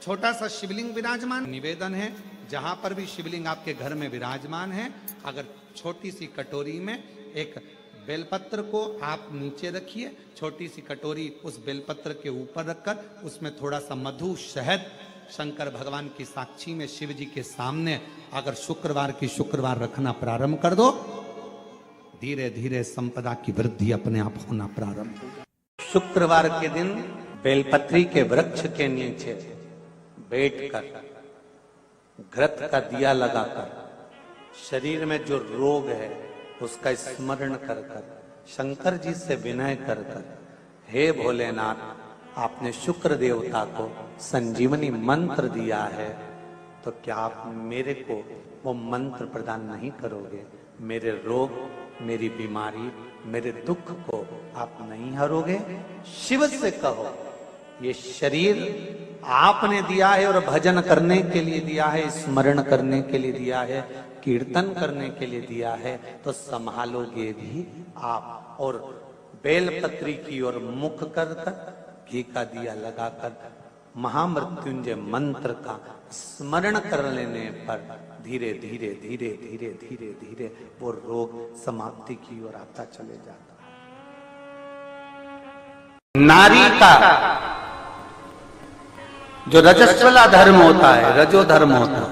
छोटा सा शिवलिंग विराजमान। निवेदन है जहां पर भी शिवलिंग आपके घर में विराजमान है, अगर छोटी सी कटोरी में एक बेलपत्र को आप नीचे रखिए, छोटी सी कटोरी उस बेलपत्र के ऊपर रखकर उसमें थोड़ा सा मधु शहद शंकर भगवान की साक्षी में शिव जी के सामने अगर शुक्रवार रखना प्रारंभ कर दो, धीरे धीरे संपदा की वृद्धि अपने आप होना प्रारंभ हो जाए। शुक्रवार के दिन बेलपत्री के वृक्ष के नीचे बैठकर घृत का दिया लगाकर शरीर में जो रोग है उसका स्मरण कर कर शंकर जी से विनय कर कर, हे भोलेनाथ, आपने शुक्र देवता को संजीवनी मंत्र दिया है, तो क्या आप मेरे को वो मंत्र प्रदान नहीं करोगे? मेरे रोग, मेरी बीमारी, मेरे दुख को आप नहीं हरोगे? शिव से कहो, ये शरीर आपने दिया है और भजन करने के लिए दिया है, स्मरण करने के लिए दिया है, कीर्तन करने के लिए दिया है, तो संभालोगे भी आप। और बेलपत्री की ओर मुख कर कर घी का दिया लगाकर महामृत्युंजय मंत्र का स्मरण कर लेने पर धीरे धीरे धीरे धीरे धीरे धीरे वो रोग समाप्ति की ओर आता चले जाता है। नारी का जो रजस्वला धर्म होता है, रजो धर्म होता है,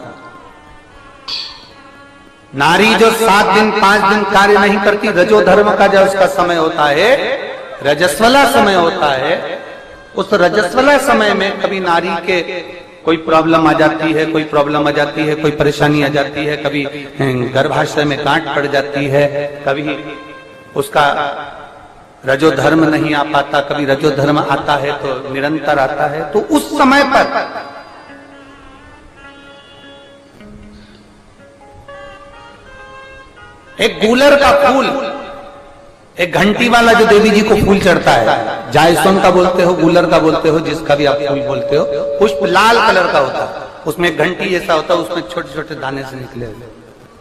नारी जो 7 दिन 5 दिन कार्य नहीं करती, रजो धर्म का जो उसका समय होता है, रजस्वला समय होता है, उस रजस्वला समय में कभी नारी के कोई प्रॉब्लम आ जाती है, कोई प्रॉब्लम आ जाती है, कोई परेशानी आ जाती है, कभी गर्भाशय में गांठ पड़ जाती है, कभी उसका रजो धर्म नहीं आ पाता, कभी रजो धर्म आता है तो निरंतर आता है, तो उस समय पर एक गूलर का फूल, एक घंटी वाला जो देवी जी को फूल चढ़ता है, जायसोन का बोलते हो, गूलर का बोलते हो, जिसका भी आप फूल बोलते हो, पुष्प लाल कलर का होता है, उसमें एक घंटी जैसा होता है, उसमें छोटे छोटे दाने से निकले हुए,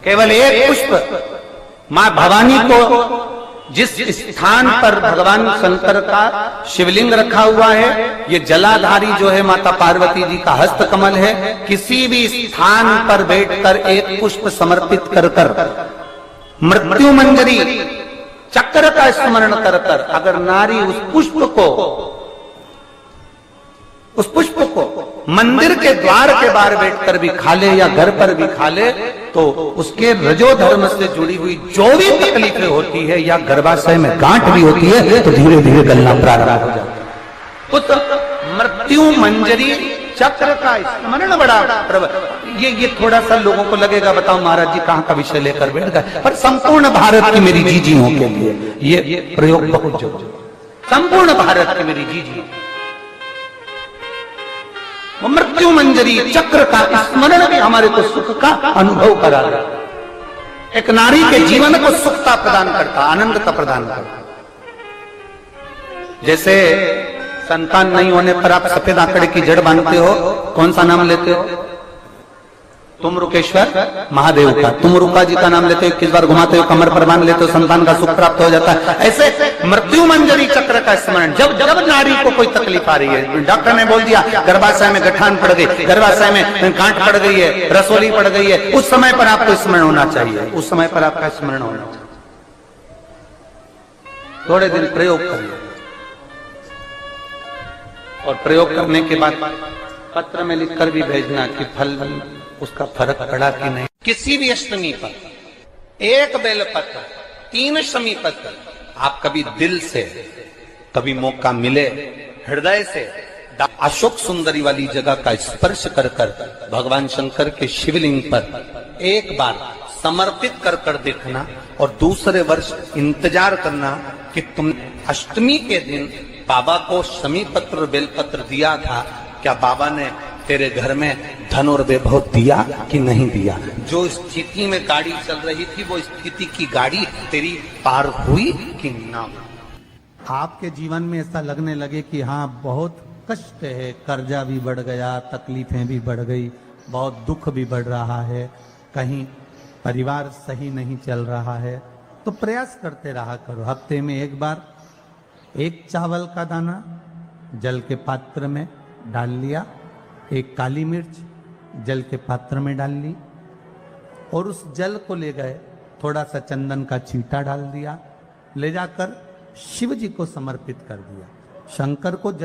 केवल एक पुष्प मां भवानी को जिस स्थान पर भगवान शंकर का शिवलिंग रखा हुआ है, ये जलाधारी जो है माता पार्वती जी का हस्त कमल है, किसी भी स्थान पर बैठकर एक पुष्प समर्पित कर कर मृत्यु मंजरी चक्र का स्मरण कर कर अगर नारी उस पुष्प को मंदिर के द्वार के बाहर बैठकर भी खा ले या घर पर भी खा ले, तो उसके रजो धर्म से जुड़ी हुई जो भी तकलीफें होती है या गर्भाशय में गांठ भी होती है, तो धीरे धीरे गलना प्रारंभ हो जाता है। उस मृत्यु मंजरी चक्र का स्मरण बड़ा ये थोड़ा सा लोगों को लगेगा, बताओ महाराज जी कहां का विषय लेकर बैठ गए, पर संपूर्ण भारत की मेरी जीजियों के लिए ये प्रयोग बहुत जरूरी, संपूर्ण भारत की मेरी जीजी मृत्यु मंजरी चक्र का स्मरण भी हमारे को सुख का अनुभव करा रहा है। एक नारी के जीवन को सुखता प्रदान करता, आनंदता प्रदान करता। जैसे संतान नहीं होने पर आप सफेद आंकड़े की जड़ बांधते हो, कौन सा नाम लेते हो? तुम रुकेश्वर महादेव का। तुम रुका जी का नाम लेते हो, किस बार घुमाते हो, कमर पर बांध लेते हो, संतान का सुख प्राप्त हो जाता है। ऐसे मृत्यु मंजरी चक्र का स्मरण जब जब नारी को कोई तकलीफ आ रही है, डॉक्टर ने बोल दिया गर्भाशय में गठान पड़ गई, गर्भाशय में गांठ पड़ गई है, रसोली पड़ गई है, उस समय पर आपको स्मरण होना चाहिए, उस समय पर आपका स्मरण होना चाहिए। थोड़े दिन प्रयोग करिए और प्रयोग करने के बाद पत्र में लिखकर भी भेजना कि फल उसका फर्क पड़ा कि नहीं। किसी भी अष्टमी पर एक बेलपत्र, 3 शमी पत्र, आप कभी दिल से, कभी मौका मिले हृदय से अशोक सुंदरी वाली जगह का स्पर्श कर कर भगवान शंकर के शिवलिंग पर एक बार समर्पित कर कर देखना, और दूसरे वर्ष इंतजार करना कि तुमने अष्टमी के दिन बाबा को शमी पत्र बेलपत्र दिया था, क्या बाबा ने तेरे घर में धन और वैभव दिया कि नहीं दिया? जो स्थिति में गाड़ी चल रही थी वो स्थिति की गाड़ी तेरी पार हुई कि ना? आपके जीवन में ऐसा लगने लगे कि हाँ बहुत कष्ट है, कर्जा भी बढ़ गया, तकलीफें भी बढ़ गई, बहुत दुख भी बढ़ रहा है, कहीं परिवार सही नहीं चल रहा है, तो प्रयास करते रहा करो। हफ्ते में एक बार एक चावल का दाना जल के पात्र में डाल लिया, एक काली मिर्च जल के पात्र में डाल ली और उस जल को ले गए, थोड़ा सा चंदन का छींटा डाल दिया, ले जाकर शिव जी को समर्पित कर दिया। शंकर को